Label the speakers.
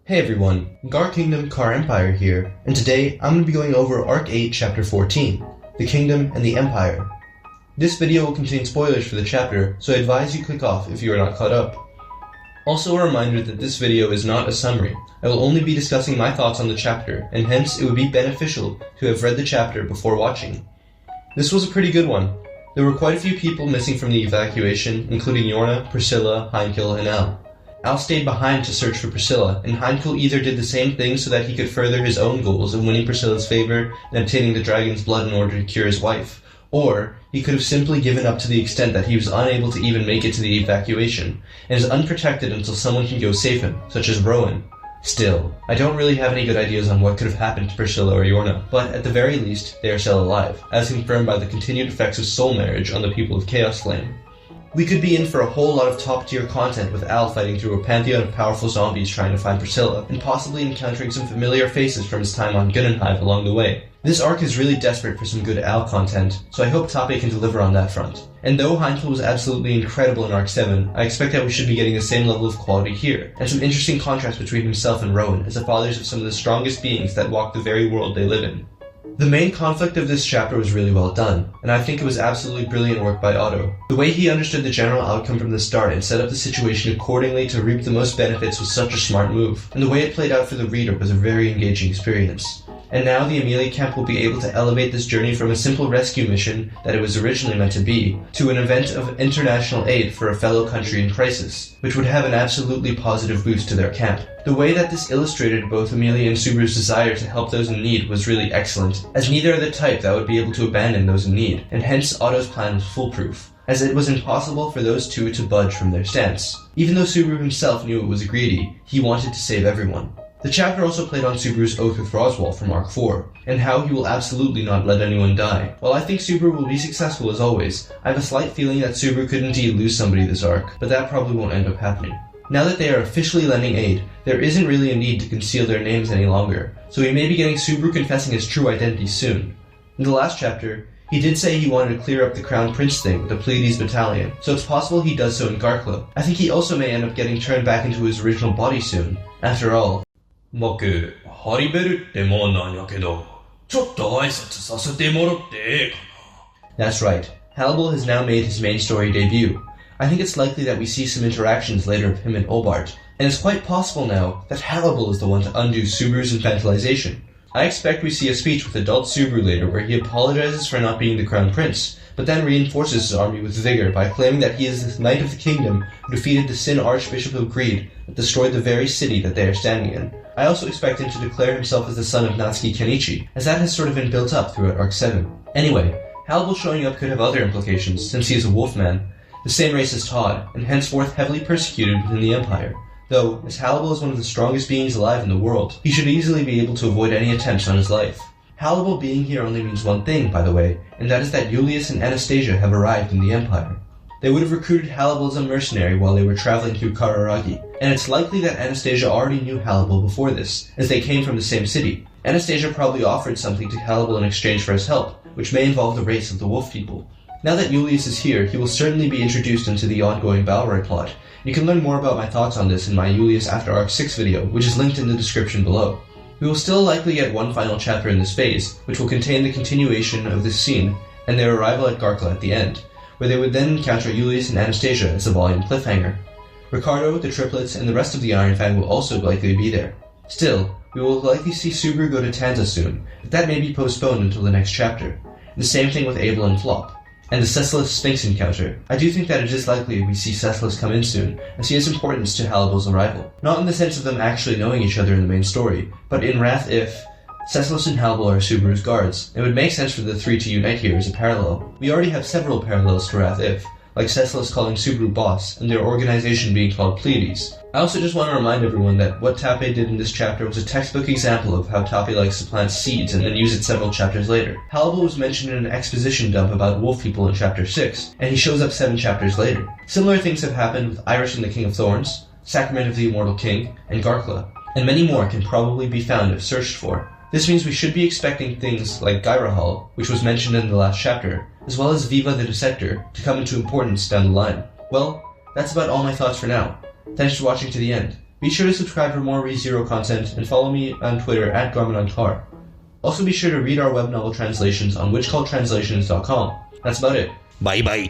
Speaker 1: Hey everyone, Gar Kingdom, Car Empire here, and today I'm going to be going over Arc 8, Chapter 14, The Kingdom and the Empire. This video will contain spoilers for the chapter, so I advise you click off if you are not caught up. Also a reminder that this video is not a summary. I will only be discussing my thoughts on the chapter, and hence it would be beneficial to have read the chapter before watching. This was a pretty good one. There were quite a few people missing from the evacuation, including Yorna, Priscilla, Heinkel, and Al. Al stayed behind to search for Priscilla, and Heinkel either did the same thing so that he could further his own goals of winning Priscilla's favor and obtaining the dragon's blood in order to cure his wife, or he could have simply given up to the extent that he was unable to even make it to the evacuation, and is unprotected until someone can go save him, such as Rowan. Still, I don't really have any good ideas on what could have happened to Priscilla or Yorna, but at the very least, they are still alive, as confirmed by the continued effects of soul marriage on the people of Chaos Flame. We could be in for a whole lot of top-tier content with Al fighting through a pantheon of powerful zombies trying to find Priscilla, and possibly encountering some familiar faces from his time on Gunnenhive along the way. This arc is really desperate for some good Al content, so I hope Tape can deliver on that front. And though Heinkel was absolutely incredible in Arc 7, I expect that we should be getting the same level of quality here, and some interesting contrast between himself and Rowan as the fathers of some of the strongest beings that walk the very world they live in. The main conflict of this chapter was really well done, and I think it was absolutely brilliant work by Otto. The way he understood the general outcome from the start and set up the situation accordingly to reap the most benefits was such a smart move, and the way it played out for the reader was a very engaging experience. And now the Amelia Camp will be able to elevate this journey from a simple rescue mission that it was originally meant to be, to an event of international aid for a fellow country in crisis, which would have an absolutely positive boost to their camp. The way that this illustrated both Amelia and Subaru's desire to help those in need was really excellent, as neither are the type that would be able to abandon those in need, and hence Otto's plan was foolproof, as it was impossible for those two to budge from their stance. Even though Subaru himself knew it was greedy, he wanted to save everyone. The chapter also played on Subaru's oath with Roswell from Arc 4, and how he will absolutely not let anyone die. While I think Subaru will be successful as always, I have a slight feeling that Subaru could indeed lose somebody this arc, but that probably won't end up happening. Now that they are officially lending aid, there isn't really a need to conceal their names any longer, so we may be getting Subaru confessing his true identity soon. In the last chapter, he did say he wanted to clear up the Crown Prince thing with the Pleiades battalion, so it's possible he does so in Garcar. I think he also may end up getting turned back into his original body soon. After all,
Speaker 2: 僕、ハリベルってもんなんやけど、ちょっと挨拶させてもらってええかな。
Speaker 1: That's right, Hannibal has now made his main story debut. I think it's likely that we see some interactions later of him and Obart, and it's quite possible now that Hannibal is the one to undo Subaru's infantilization. I expect we see a speech with adult Subaru later where he apologizes for not being the Crown Prince, but then reinforces his army with vigor by claiming that he is the Knight of the Kingdom who defeated the Sin Archbishop of Greed that destroyed the very city that they are standing in. I also expect him to declare himself as the son of Natsuki Kenichi, as that has sort of been built up throughout Arc 7. Anyway, Hannibal showing up could have other implications, since he is a wolfman, the same race as Todd, and henceforth heavily persecuted within the Empire. Though, as Hannibal is one of the strongest beings alive in the world, he should easily be able to avoid any attempts on his life. Hannibal being here only means one thing, by the way, and that is that Julius and Anastasia have arrived in the Empire. They would have recruited Hannibal as a mercenary while they were traveling through Kararagi, and it's likely that Anastasia already knew Hannibal before this, as they came from the same city. Anastasia probably offered something to Hannibal in exchange for his help, which may involve the race of the Wolf People. Now that Julius is here, he will certainly be introduced into the ongoing Balroy plot. You can learn more about my thoughts on this in my Julius After Arc 6 video, which is linked in the description below. We will still likely get one final chapter in this phase, which will contain the continuation of this scene, and their arrival at Garcar at the end, where they would then encounter Julius and Anastasia as the volume cliffhanger. Ricardo, the triplets, and the rest of the Iron Fang will also likely be there. Still, we will likely see Subaru go to Tanza soon, but that may be postponed until the next chapter. The same thing with Abel and Flop. And the Cecilus Sphinx encounter. I do think that it is likely we see Cecilus come in soon, as he has importance to Hannibal's arrival. Not in the sense of them actually knowing each other in the main story, but in Wrath if Cecilus and Hannibal are Subaru's guards. It would make sense for the three to unite here as a parallel. We already have several parallels to Wrath if, like Cecilus calling Subaru boss, and their organization being called Pleiades. I also just want to remind everyone that what Tape did in this chapter was a textbook example of how Tape likes to plant seeds and then use it several chapters later. Hannibal was mentioned in an exposition dump about wolf people in chapter 6, and he shows up 7 chapters later. Similar things have happened with Iris and the King of Thorns, Sacrament of the Immortal King, and Garcla, and many more can probably be found if searched for. This means we should be expecting things like Gyrahal, which was mentioned in the last chapter, as well as Viva the Dissector, to come into importance down the line. Well, that's about all my thoughts for now. Thanks for watching to the end. Be sure to subscribe for more rezero content and follow me on Twitter at Garcar. Also be sure to read our web novel translations on whichcalltranslations.com. That's about it.
Speaker 2: Bye bye.